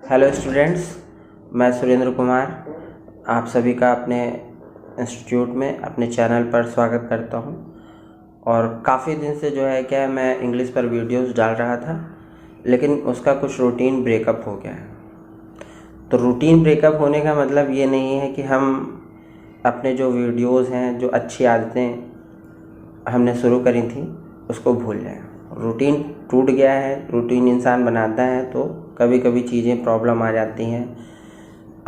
Hello students, मैं सुरेंद्र कुमार आप सभी का अपने इंस्टीट्यूट में अपने चैनल पर स्वागत करता हूं। और काफ़ी दिन से जो है क्या मैं इंग्लिश पर वीडियोस डाल रहा था, लेकिन उसका कुछ रूटीन ब्रेकअप हो गया है। तो रूटीन ब्रेकअप होने का मतलब ये नहीं है कि हम अपने जो वीडियोस हैं, जो अच्छी आदतें हमने शुरू करी थी, उसको भूल जाएं। रूटीन टूट गया है, रूटीन इंसान बनाता है तो कभी कभी चीज़ें प्रॉब्लम आ जाती हैं,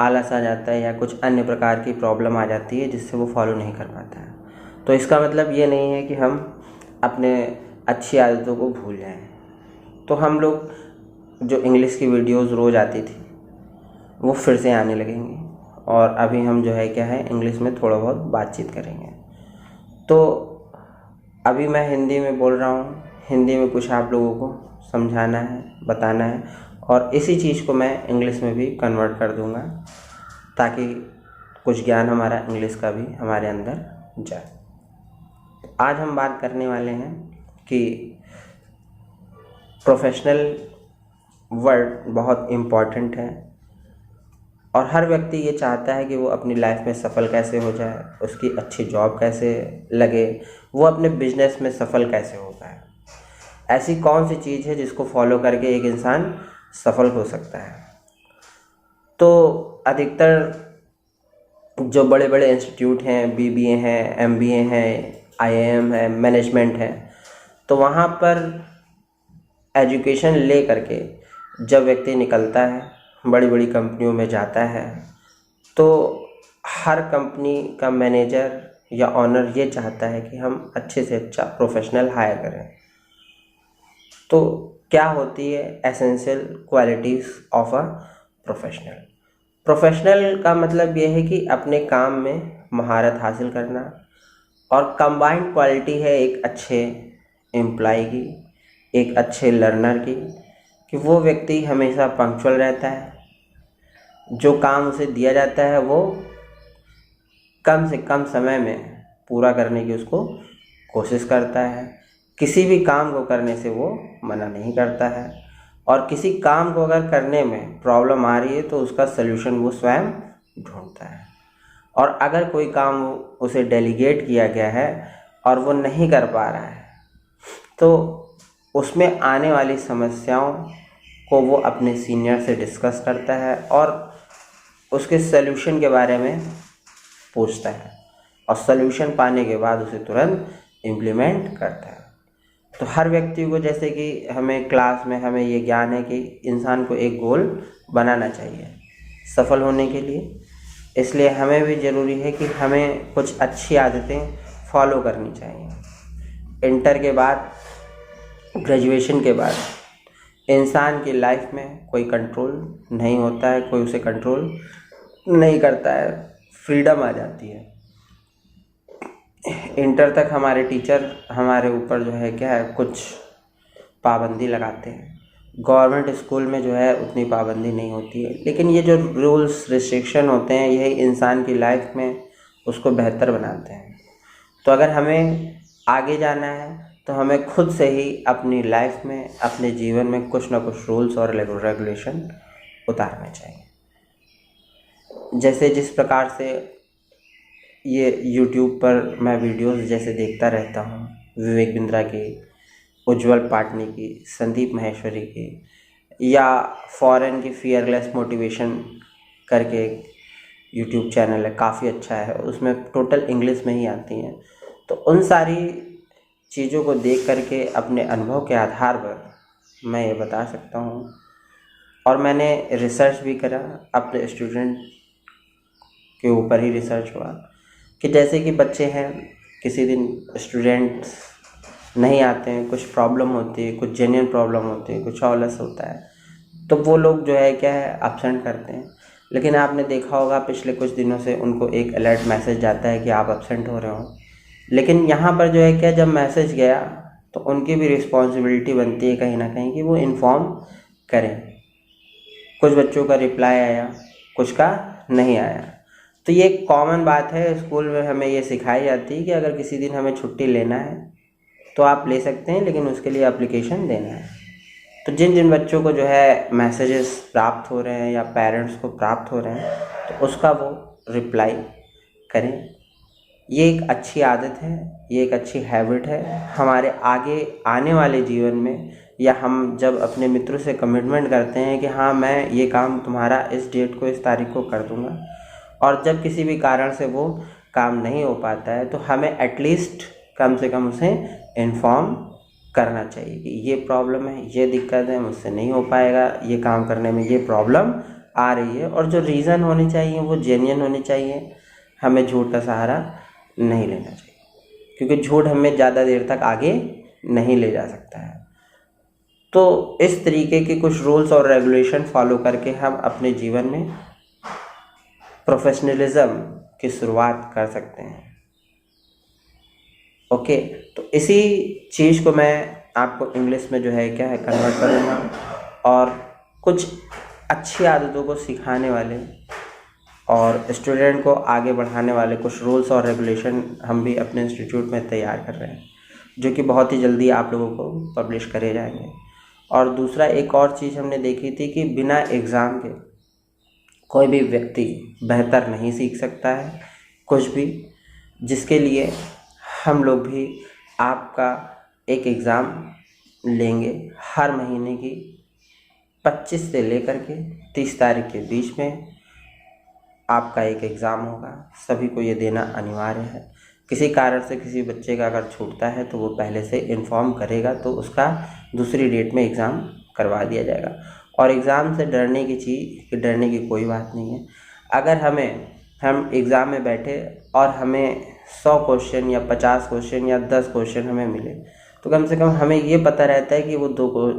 आलस आ जाता है या कुछ अन्य प्रकार की प्रॉब्लम आ जाती है जिससे वो फॉलो नहीं कर पाता है। तो इसका मतलब ये नहीं है कि हम अपने अच्छी आदतों को भूल जाएं। तो हम लोग जो इंग्लिश की वीडियोस रोज़ आती थी वो फिर से आने लगेंगी, और अभी हम जो है क्या है इंग्लिश में थोड़ा बहुत बातचीत करेंगे। तो अभी मैं हिंदी में बोल रहा हूँ, हिंदी में कुछ आप लोगों को समझाना है, बताना है, और इसी चीज़ को मैं इंग्लिश में भी कन्वर्ट कर दूँगा ताकि कुछ ज्ञान हमारा इंग्लिश का भी हमारे अंदर जाए। आज हम बात करने वाले हैं कि प्रोफेशनल वर्ड बहुत इम्पॉर्टेंट है, और हर व्यक्ति ये चाहता है कि वो अपनी लाइफ में सफल कैसे हो जाए, उसकी अच्छी जॉब कैसे लगे, वो अपने बिजनेस में सफल कैसे हो पाए। ऐसी कौन सी चीज़ है जिसको फॉलो करके एक इंसान सफल हो सकता है। तो अधिकतर जो बड़े बड़े इंस्टीट्यूट हैं, बीबीए हैं, एमबीए हैं, आईआईएम है, मैनेजमेंट है, तो वहाँ पर एजुकेशन ले करके जब व्यक्ति निकलता है, बड़ी बड़ी कंपनियों में जाता है, तो हर कंपनी का मैनेजर या ऑनर ये चाहता है कि हम अच्छे से अच्छा प्रोफेशनल हायर करें। तो क्या होती है essential qualities of a professional. Professional का मतलब ये है कि अपने काम में महारत हासिल करना, और कंबाइंड क्वालिटी है एक अच्छे एम्प्लॉय की, एक अच्छे लर्नर की, कि वो व्यक्ति हमेशा पंक्चुअल रहता है, जो काम उसे दिया जाता है वो कम से कम समय में पूरा करने की उसको कोशिश करता है, किसी भी काम को करने से वो मना नहीं करता है, और किसी काम को अगर करने में प्रॉब्लम आ रही है तो उसका सल्यूशन वो स्वयं ढूंढता है। और अगर कोई काम उसे डेलीगेट किया गया है और वो नहीं कर पा रहा है, तो उसमें आने वाली समस्याओं को वो अपने सीनियर से डिस्कस करता है और उसके सल्यूशन के बारे में पूछता है, और सल्यूशन पाने के बाद उसे तुरंत इम्प्लीमेंट करता है। तो हर व्यक्ति को, जैसे कि हमें क्लास में हमें ये ज्ञान है कि इंसान को एक गोल बनाना चाहिए सफल होने के लिए, इसलिए हमें भी ज़रूरी है कि हमें कुछ अच्छी आदतें फॉलो करनी चाहिए। इंटर के बाद, ग्रेजुएशन के बाद इंसान की लाइफ में कोई कंट्रोल नहीं होता है, कोई उसे कंट्रोल नहीं करता है, फ्रीडम आ जाती है। इंटर तक हमारे टीचर हमारे ऊपर जो है क्या है कुछ पाबंदी लगाते हैं। गवर्नमेंट स्कूल में जो है उतनी पाबंदी नहीं होती है, लेकिन ये जो रूल्स रिस्ट्रिक्शन होते हैं यही इंसान की लाइफ में उसको बेहतर बनाते हैं। तो अगर हमें आगे जाना है तो हमें खुद से ही अपनी लाइफ में, अपने जीवन में कुछ ना कुछ रूल्स और रेगुलेशन उतारने चाहिए। जैसे जिस प्रकार से ये यूट्यूब पर मैं वीडियोस जैसे देखता रहता हूँ, विवेक बिंद्रा की, उज्जवल पाटनी की, संदीप माहेश्वरी की, या फॉरेन की फियरलेस मोटिवेशन करके यूट्यूब चैनल है, काफ़ी अच्छा है, उसमें टोटल इंग्लिश में ही आती हैं। तो उन सारी चीज़ों को देख करके अपने अनुभव के आधार पर मैं ये बता सकता हूँ, और मैंने रिसर्च भी करा, अपने स्टूडेंट के ऊपर ही रिसर्च हुआ कि जैसे कि बच्चे हैं, किसी दिन स्टूडेंट्स नहीं आते हैं, कुछ प्रॉब्लम होती है, कुछ जेन्युइन प्रॉब्लम होती है, कुछ ऑलस होता है, तो वो लोग जो है क्या है एब्सेंट करते हैं। लेकिन आपने देखा होगा पिछले कुछ दिनों से उनको एक अलर्ट मैसेज जाता है कि आप एब्सेंट हो रहे हो। लेकिन यहाँ पर जो है क्या, जब मैसेज गया तो उनकी भी रिस्पॉन्सिबिलिटी बनती है कहीं ना कहीं कि वो इन्फॉर्म करें। कुछ बच्चों का रिप्लाई आया, कुछ का नहीं आया। तो ये एक कॉमन बात है, स्कूल में हमें ये सिखाई जाती है कि अगर किसी दिन हमें छुट्टी लेना है तो आप ले सकते हैं, लेकिन उसके लिए एप्लीकेशन देना है। तो जिन जिन बच्चों को जो है मैसेजेस प्राप्त हो रहे हैं या पेरेंट्स को प्राप्त हो रहे हैं, तो उसका वो रिप्लाई करें। ये एक अच्छी आदत है, ये एक अच्छी हैबिट है। हमारे आगे आने वाले जीवन में, या हम जब अपने मित्रों से कमिटमेंट करते हैं कि हाँ मैं ये काम तुम्हारा इस डेट को इस तारीख को कर दूंगा, और जब किसी भी कारण से वो काम नहीं हो पाता है, तो हमें एटलीस्ट कम से कम उसे इन्फॉर्म करना चाहिए कि ये प्रॉब्लम है, ये दिक्कत है, मुझसे नहीं हो पाएगा, ये काम करने में ये प्रॉब्लम आ रही है। और जो रीज़न होने चाहिए वो जेन्युइन होने चाहिए। हमें झूठ का सहारा नहीं लेना चाहिए, क्योंकि झूठ हमें ज़्यादा देर तक आगे नहीं ले जा सकता है। तो इस तरीके के कुछ रूल्स और रेगुलेशन फॉलो करके हम अपने जीवन में प्रोफेशनलिज्म की शुरुआत कर सकते हैं। ओके, तो इसी चीज़ को मैं आपको इंग्लिश में जो है क्या है कन्वर्ट करूँगा, और कुछ अच्छी आदतों को सिखाने वाले और स्टूडेंट को आगे बढ़ाने वाले कुछ रूल्स और रेगुलेशन हम भी अपने इंस्टीट्यूट में तैयार कर रहे हैं, जो कि बहुत ही जल्दी आप लोगों को पब्लिश करे जाएंगे। और दूसरा एक और चीज़ हमने देखी थी कि बिना एग्ज़ाम के कोई भी व्यक्ति बेहतर नहीं सीख सकता है कुछ भी, जिसके लिए हम लोग भी आपका एक एग्ज़ाम लेंगे हर महीने की 25 से लेकर के 30 तारीख के बीच में आपका एक एग्ज़ाम होगा। सभी को ये देना अनिवार्य है। किसी कारण से किसी बच्चे का अगर छूटता है तो वो पहले से इन्फॉर्म करेगा, तो उसका दूसरी डेट में एग्ज़ाम करवा दिया जाएगा। और एग्ज़ाम से डरने की कोई बात नहीं है। अगर हम एग्ज़ाम में बैठे और हमें 100 क्वेश्चन या 50 क्वेश्चन या 10 क्वेश्चन हमें मिले, तो कम से कम हमें ये पता रहता है कि वो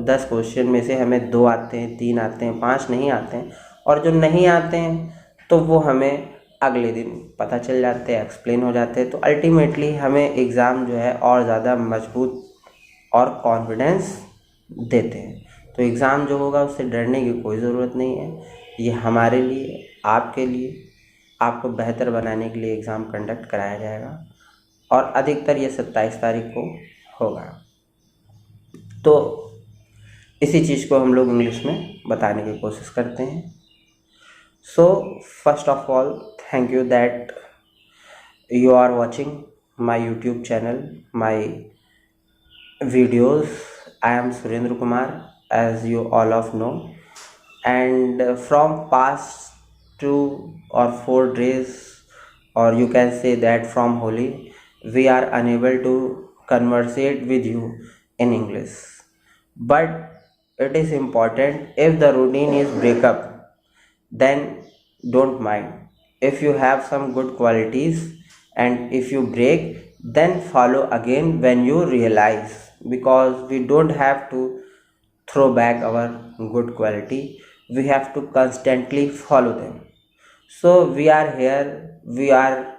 10 क्वेश्चन में से हमें 2 आते हैं, 3 आते हैं, 5 नहीं आते हैं, और जो नहीं आते हैं तो वो हमें अगले दिन पता चल जाते हैं, एक्सप्लेन हो जाते हैं। तो अल्टीमेटली हमें एग्ज़ाम जो है और ज़्यादा मजबूत और कॉन्फिडेंस देते हैं। तो एग्ज़ाम जो होगा उससे डरने की कोई ज़रूरत नहीं है। ये हमारे लिए, आपके लिए, आपको बेहतर बनाने के लिए एग्ज़ाम कंडक्ट कराया जाएगा, और अधिकतर ये 27 तारीख को होगा। तो इसी चीज़ को हम लोग इंग्लिश में बताने की कोशिश करते हैं। So first of all, thank you that you are watching my YouTube channel, my videos. I am Surendra Kumar, as you all of know, and from past 2 or 4 days, or you can say that from Holi, we are unable to conversate with you in English. But it is important, if the routine is break up, then don't mind. If you have some good qualities and if you break, then follow again when you realize, because we don't have to throw back our good quality, we have to constantly follow them. So we are here, we are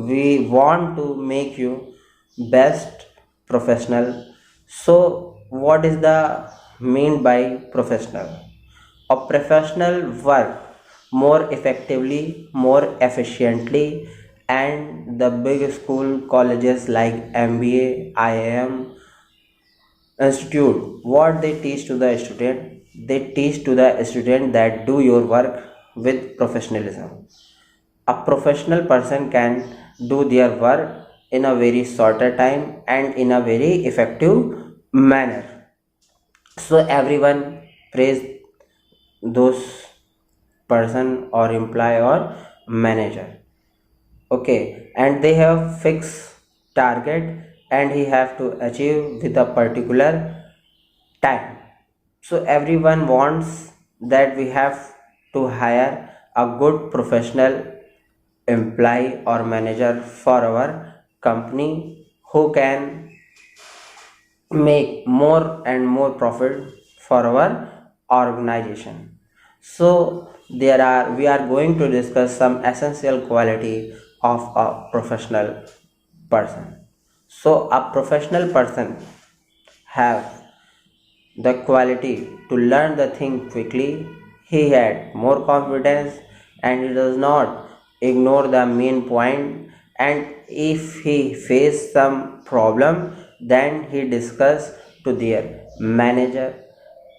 we want to make you best professional. So what is the mean by professional? A professional work more effectively, more efficiently, and the big school colleges like MBA, IIM institute, what they teach to the student, they teach to the student that do your work with professionalism. A professional person can do their work in a very shorter time and in a very effective manner. So everyone praise those person or employee or manager. Okay, and they have fixed target and he have to achieve with a particular time. So everyone wants that we have to hire a good professional employee or manager for our company, who can make more and more profit for our organization. So we are going to discuss some essential quality of a professional person. So a professional person have the quality to learn the thing quickly. He had more confidence and he does not ignore the main point, and if he face some problem, then he discuss to their manager,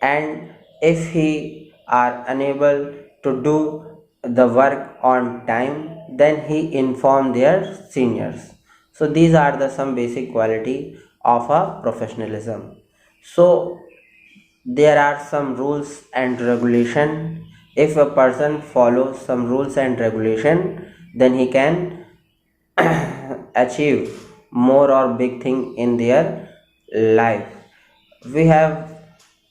and if he are unable to do the work on time, then he inform their seniors. So these are the some basic quality of a professionalism. So there are some rules and regulation. If a person follows some rules and regulation, then he can achieve more or big thing in their life. We have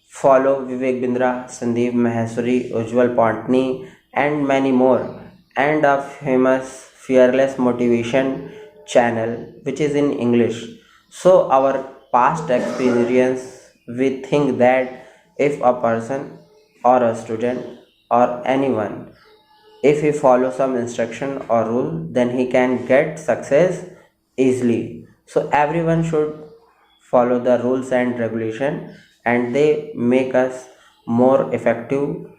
follow Vivek Bindra, Sandeep Maheswari, Ujjwal Pantni, and many more, and a famous Fearless Motivation channel which is in English. So our past experience, we think that if a person or a student or anyone, if he follow some instruction or rule, then he can get success easily. So everyone should follow the rules and regulation, and they make us more effective,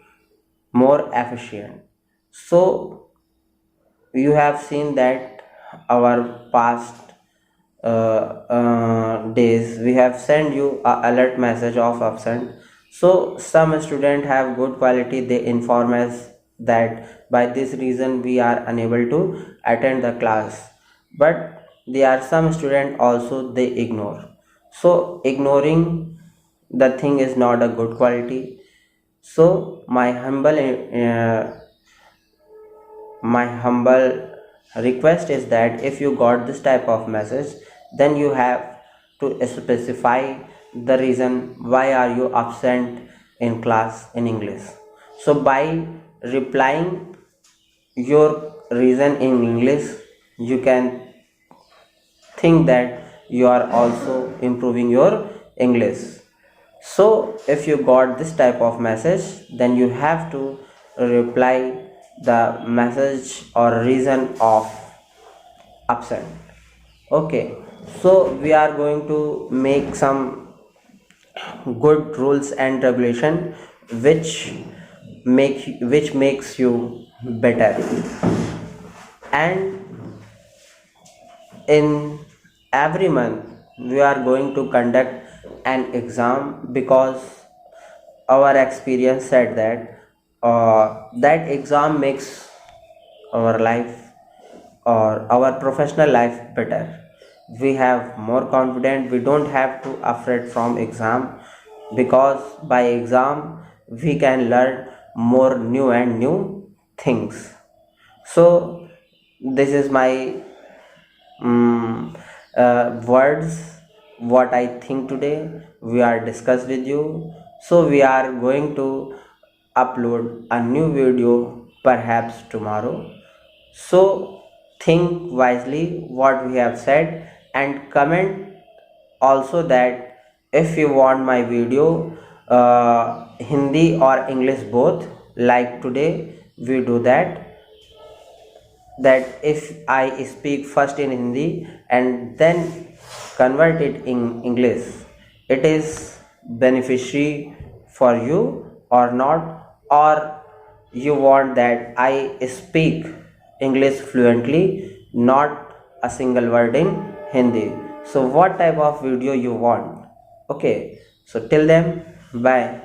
more efficient. So you have seen that our past days we have sent you a alert message of absent. So some student have good quality, they inform us that by this reason we are unable to attend the class, but there are some student also they ignore. So ignoring the thing is not a good quality. So my humble request is that if you got this type of message, then you have to specify the reason why are you absent in class in English. So by replying your reason in English, you can think that you are also improving your English. So if you got this type of message, then you have to reply the message or reason of absent. Okay, so we are going to make some good rules and regulation which makes you better. And in every month we are going to conduct an exam, because our experience said that that exam makes our life or our professional life better. We have more confident, we don't have to afraid from exam, because by exam we can learn more new and new things. So this is my words, what I think today we are discuss with you. So we are going to upload a new video perhaps tomorrow. So think wisely what we have said, and comment also that if you want my video Hindi or English both, like today we do that if I speak first in Hindi and then convert it in English, it is beneficiary for you or not, or you want that I speak English fluently, not a single word in Hindi. So what type of video you want? Okay, so till then, bye.